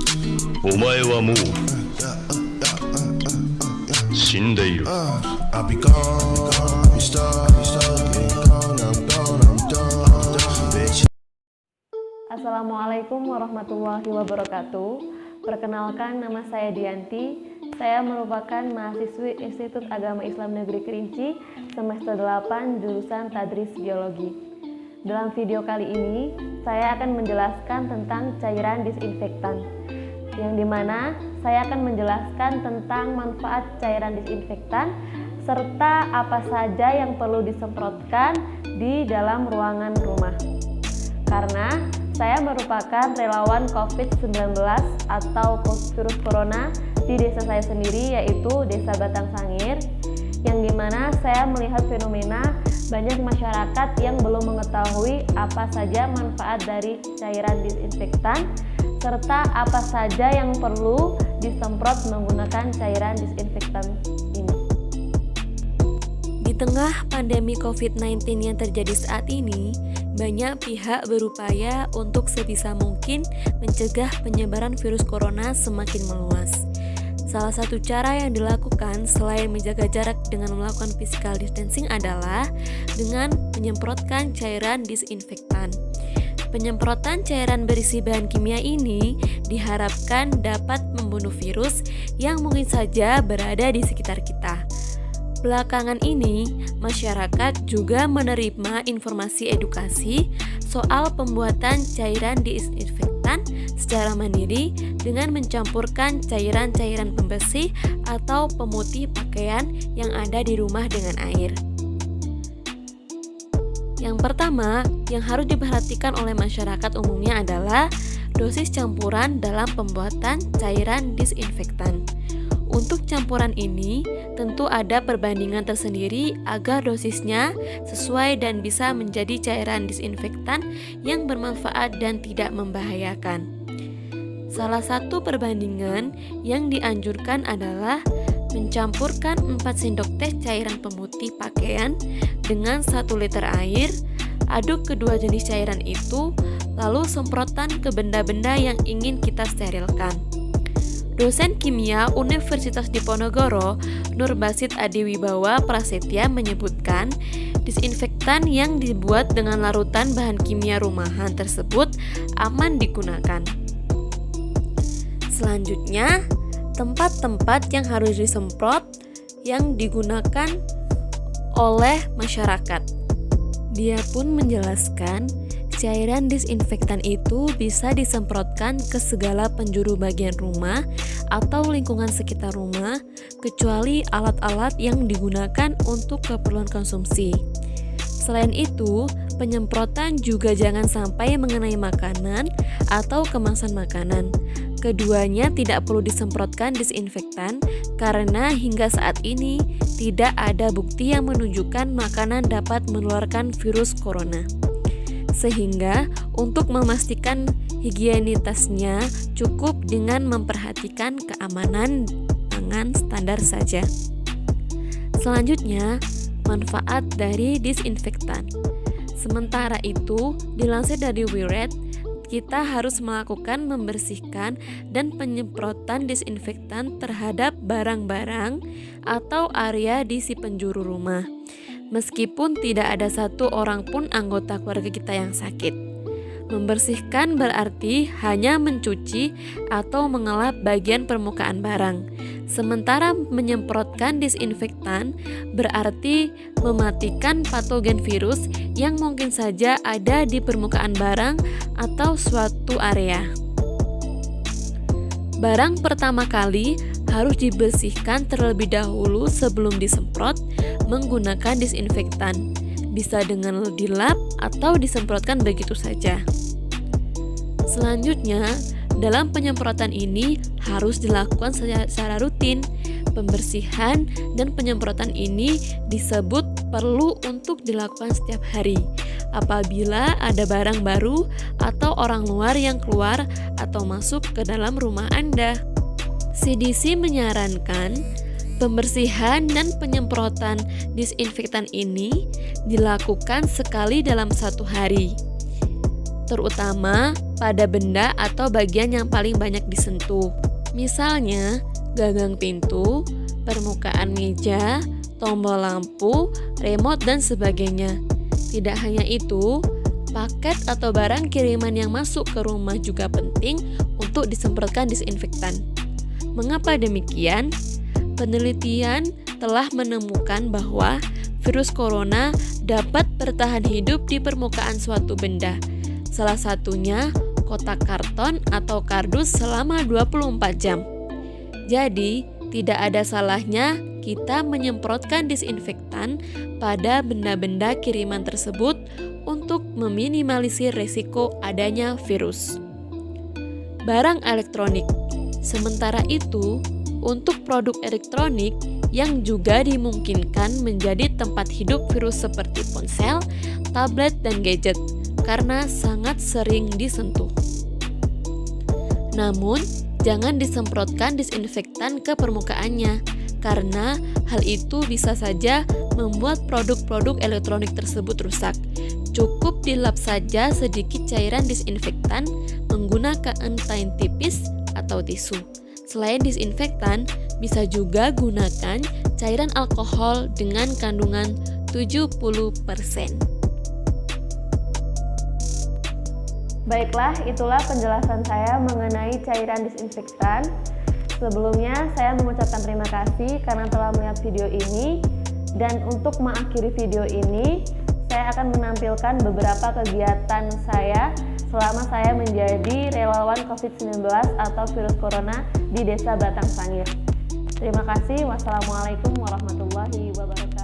お前はもう死んでいる。 I'll be gone, I'll be stuck, gone, I'm done, bitch. Assalamualaikum warahmatullahi wabarakatuh. Perkenalkan, nama saya Dianti. Saya merupakan mahasiswi Institut Agama Islam Negeri Kerinci semester 8 jurusan Tadris Biologi. Dalam video kali ini, saya akan menjelaskan tentang cairan disinfektan, yang dimana saya akan menjelaskan tentang manfaat cairan disinfektan serta apa saja yang perlu disemprotkan di dalam ruangan rumah. Karena saya merupakan relawan COVID-19 atau virus corona di desa saya sendiri, yaitu Desa Batang Sangir, yang dimana saya melihat fenomena banyak masyarakat yang belum mengetahui apa saja manfaat dari cairan disinfektan serta apa saja yang perlu disemprot menggunakan cairan disinfektan ini. Di tengah pandemi COVID-19 yang terjadi saat ini, banyak pihak berupaya untuk sebisa mungkin mencegah penyebaran virus corona semakin meluas. Salah satu cara yang dilakukan selain menjaga jarak dengan melakukan physical distancing adalah dengan menyemprotkan cairan disinfektan. Penyemprotan cairan berisi bahan kimia ini diharapkan dapat membunuh virus yang mungkin saja berada di sekitar kita. Belakangan ini, masyarakat juga menerima informasi edukasi soal pembuatan cairan disinfektan secara mandiri dengan mencampurkan cairan-cairan pembersih atau pemutih pakaian yang ada di rumah dengan air. Yang pertama, yang harus diperhatikan oleh masyarakat umumnya adalah dosis campuran dalam pembuatan cairan disinfektan. Untuk campuran ini, tentu ada perbandingan tersendiri agar dosisnya sesuai dan bisa menjadi cairan disinfektan yang bermanfaat dan tidak membahayakan. Salah satu perbandingan yang dianjurkan adalah mencampurkan 4 sendok teh cairan pemutih pakaian dengan 1 liter air, aduk kedua jenis cairan itu, lalu semprotkan ke benda-benda yang ingin kita sterilkan. Dosen kimia Universitas Diponegoro, Nurbasid Adiwibawa Prasetya menyebutkan, disinfektan yang dibuat dengan larutan bahan kimia rumahan tersebut aman digunakan. Selanjutnya, tempat-tempat yang harus disemprot yang digunakan oleh masyarakat. Dia pun menjelaskan, cairan disinfektan itu bisa disemprotkan ke segala penjuru bagian rumah atau lingkungan sekitar rumah, kecuali alat-alat yang digunakan untuk keperluan konsumsi. Selain itu, penyemprotan juga jangan sampai mengenai makanan atau kemasan makanan. Keduanya tidak perlu disemprotkan disinfektan karena hingga saat ini tidak ada bukti yang menunjukkan makanan dapat menularkan virus corona. Sehingga untuk memastikan higienitasnya cukup dengan memperhatikan keamanan pangan standar saja. Selanjutnya, manfaat dari disinfektan. Sementara itu, dilansir dari Wired, kita harus melakukan membersihkan dan penyemprotan disinfektan terhadap barang-barang atau area di si penjuru rumah, meskipun tidak ada satu orang pun anggota keluarga kita yang sakit. Membersihkan berarti hanya mencuci atau mengelap bagian permukaan barang. Sementara menyemprotkan disinfektan berarti mematikan patogen virus yang mungkin saja ada di permukaan barang atau suatu area. Barang pertama kali harus dibersihkan terlebih dahulu sebelum disemprot menggunakan disinfektan. Bisa dengan dilap atau disemprotkan begitu saja. Selanjutnya, dalam penyemprotan ini harus dilakukan secara rutin. Pembersihan dan penyemprotan ini disebut perlu untuk dilakukan setiap hari apabila ada barang baru atau orang luar yang keluar atau masuk ke dalam rumah Anda. CDC menyarankan pembersihan dan penyemprotan disinfektan ini dilakukan sekali dalam 1 hari, terutama pada benda atau bagian yang paling banyak disentuh. Misalnya, gagang pintu, permukaan meja, tombol lampu, remote, dan sebagainya. Tidak hanya itu, paket atau barang kiriman yang masuk ke rumah juga penting untuk disemprotkan disinfektan. Mengapa demikian? Penelitian telah menemukan bahwa virus corona dapat bertahan hidup di permukaan suatu benda. Salah satunya kotak karton atau kardus selama 24 jam. Jadi, tidak ada salahnya kita menyemprotkan disinfektan pada benda-benda kiriman tersebut untuk meminimalisir risiko adanya virus. Barang elektronik. Sementara itu, untuk produk elektronik yang juga dimungkinkan menjadi tempat hidup virus seperti ponsel, tablet, dan gadget karena sangat sering disentuh. Namun, jangan disemprotkan disinfektan ke permukaannya, karena hal itu bisa saja membuat produk-produk elektronik tersebut rusak. Cukup dilap saja sedikit cairan disinfektan menggunakan kain tipis atau tisu. Selain disinfektan, bisa juga gunakan cairan alkohol dengan kandungan 70%. Baiklah, itulah penjelasan saya mengenai cairan disinfektan. Sebelumnya, saya mengucapkan terima kasih karena telah melihat video ini. Dan untuk mengakhiri video ini, saya akan menampilkan beberapa kegiatan saya selama saya menjadi relawan COVID-19 atau virus corona di Desa Batang Sangir. Terima kasih. Wassalamualaikum warahmatullahi wabarakatuh.